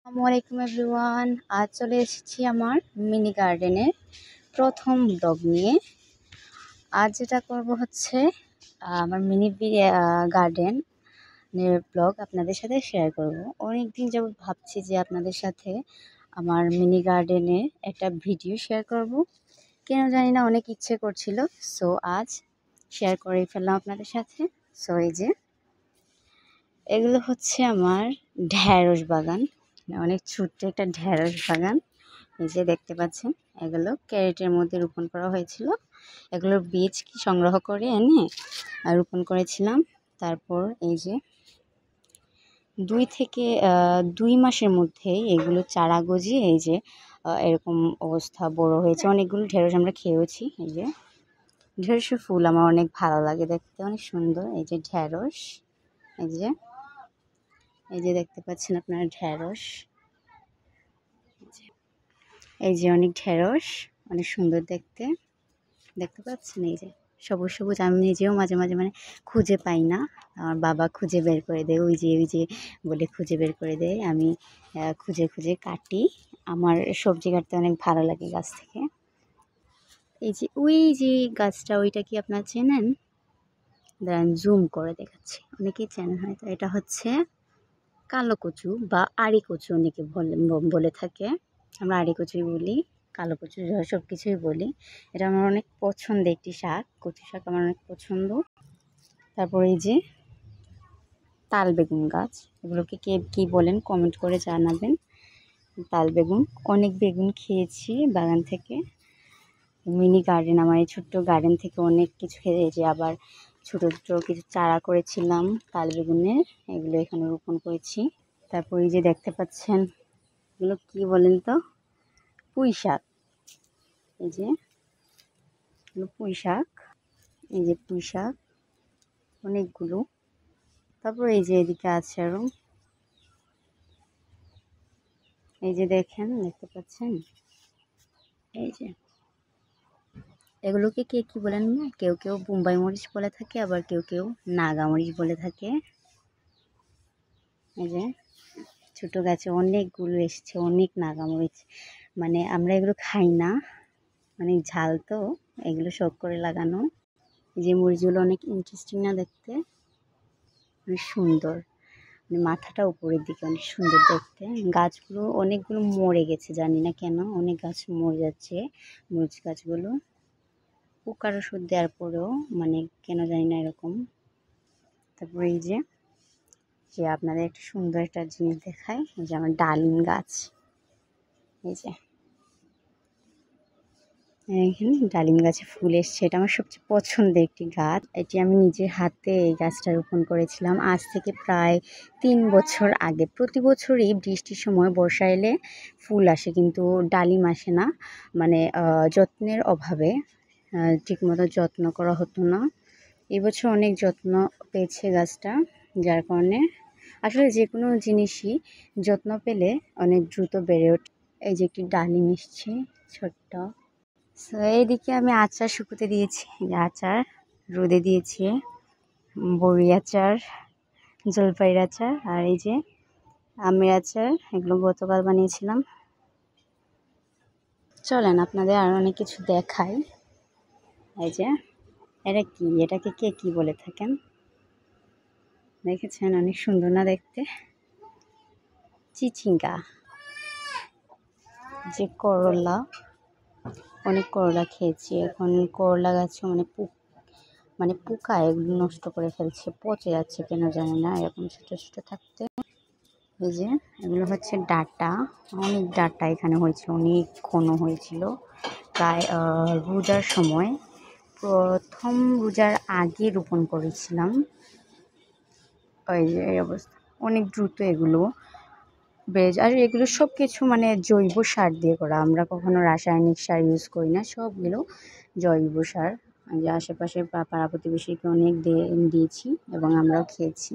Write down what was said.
আসসালামু আলাইকুম এভরিওয়ান। আজ চলে এসেছি আমার মিনি গার্ডেনের প্রথম ব্লগ নিয়ে। আজ যেটা করব হচ্ছে আমার মিনি গার্ডেনের ব্লগ আপনাদের সাথে শেয়ার করব। অনেক দিন যাবত ভাবছি যে আপনাদের সাথে আমার মিনি গার্ডেনের একটা ভিডিও শেয়ার করব, কেন জানি না অনেক ইচ্ছে করছিল। সো আজ শেয়ার করে ফেললাম আপনাদের সাথে। সো এই যে এগুলো হচ্ছে আমার ঢ্যাঁড়স বাগান, অনেক ছোট্ট একটা ঢ্যাঁড়স বাগান। এই যে দেখতে পাচ্ছেন, এগুলো ক্যারেটের মধ্যে রোপণ করা হয়েছিল। এগুলোর বীজ কি সংগ্রহ করে এনে রোপণ করেছিলাম। তারপর এই যে 2 মাসের মধ্যেই এগুলো চারা গজিয়ে এই যে এরকম অবস্থা বড় হয়েছে। অনেকগুলো ঢেঁড়স আমরা খেয়েওছি। এই যে ঢেঁড়সের ফুল আমার অনেক ভালো লাগে দেখতে, অনেক সুন্দর। এই যে ঢেঁড়স, এই যে দেখতে পাচ্ছেন আপনারা ঢেঁড়স, এই যে অনেক ঢেঁড়স, অনেক সুন্দর দেখতে, দেখতে পাচ্ছেন। এই যে সবুজ সবুজ, আমি নিজেও মাঝে মাঝে মানে খুঁজে পাই না, আমার বাবা খুঁজে বের করে দেয়। ওই যে বলে খুঁজে বের করে দেয়, আমি খুঁজে খুঁজে কাটি। আমার সবজি কাটতে অনেক ভালো লাগে গাছ থেকে। এই যে ওই যে গাছটা, ওইটা কি আপনারা চেনেন? দাঁড়ান জুম করে দেখাচ্ছি, অনেকেই চেনেন হয়তো। এটা হচ্ছে কালো কচু বা আড়ি কচু অনেকে বলে থাকে। আমরা আড়ি কচুই বলি, কালো কচু সব কিছুই বলি। এটা আমার অনেক পছন্দের একটি শাক, কচু শাক আমার অনেক পছন্দ। তারপর এই যে তাল বেগুন গাছ, এগুলোকে কে কী বলেন কমেন্ট করে জানাবেন। তাল বেগুন, অনেক বেগুন খেয়েছি বাগান থেকে। মিনি গার্ডেন, আমার এই ছোট্ট গার্ডেন থেকে অনেক কিছু খেয়েছি। আবার ছোটো ছোটো কিছু চারা করেছিলাম তাল বেগুনের, এগুলো এখানে রোপণ করেছি। তারপর এই যে দেখতে পাচ্ছেন, এগুলো কি বলেন তো, পুঁই শাক। এই যে পুঁই শাক, এই যে পুঁই শাক অনেকগুলো। তারপর এই যে এদিকে আছে আরো, এই যে দেখতে পাচ্ছেন। এই যে এগুলোকে কে কি বলেন না, কেউ কেউ বোম্বাই মরিচ বলে থাকে, আবার কেউ কেউ নাগা মরিচ বলে থাকে। এই যে ছোটো গাছে অনেকগুলো এসছে, অনেক নাগা মরিচ। মানে আমরা এগুলো খাই না, অনেক ঝাল তো, এগুলো শখ করে লাগানো। এই যে মরিচগুলো অনেক ইন্টারেস্টিং না দেখতে, অনেক সুন্দর, মানে মাথাটা উপরের দিকে, অনেক সুন্দর দেখতে। গাছগুলো অনেকগুলো মরে গেছে, জানি না কেন অনেক গাছ মরে যাচ্ছে মরিচ গাছগুলো। পোকার ওষুধ দেওয়ার পরেও মানে কেন জানি না এরকম। তারপরে এই যে আপনাদের একটা সুন্দর একটা জিনিস দেখায়, এই যে আমার ডালিম গাছ। এই যে এখানে ডালিম গাছে ফুল এসছে, এটা আমার সবচেয়ে পছন্দের একটি গাছ। এটি আমি নিজের হাতে এই গাছটা রোপণ করেছিলাম আজ থেকে প্রায় 3 বছর আগে। প্রতি বছরই বৃষ্টির সময় বর্ষা এলে ফুল আসে, কিন্তু ডালিম আসে না, মানে যত্নের অভাবে ঠিকমতো যত্ন করা হতো না। এবছর অনেক যত্ন পেয়েছে গাছটা, যার কারণে আসলে যে কোনো জিনিসই যত্ন পেলে অনেক দ্রুত বেড়ে ওঠে। এই যে একটি ডালিম এসছে ছোট্ট। সো এইদিকে আমি আচার শুকোতে দিয়েছি, আচার রোদে দিয়েছি, বড়ি আচার, জলপাইয়ের আচার, আর এই যে আমের আচার, এগুলো গতকাল বানিয়েছিলাম। চলেন আপনাদের আর অনেক কিছু দেখাই। এই যে এটা কি, এটাকে কে কি বলে থাকেন দেখেছেন, অনেক সুন্দর না দেখতে, চিচিঙ্গা। যে করলা, অনেক করলা খেয়েছি, এখন করলা গাছে মানে পোকা এগুলো নষ্ট করে ফেলছে, পচে যাচ্ছে কেন জানি না, এরকম ছোটো ছোটো থাকতে। এই যে এগুলো হচ্ছে ডাটা, অনেক ডাটা এখানে হয়েছে, অনেক ঘন হয়েছিল। প্রায় রোজার সময়, প্রথম রোজার আগে রোপণ করেছিলাম। ওই যে এই অবস্থা, অনেক দ্রুত এগুলো আর এগুলো সব কিছু মানে জৈব সার দিয়ে করা, আমরা কখনো রাসায়নিক সার ইউজ করি না, সবগুলো জৈব সার। যে আশেপাশে পাড়া প্রতিবেশীকে অনেক দিয়েছি এবং আমরাও খেয়েছি।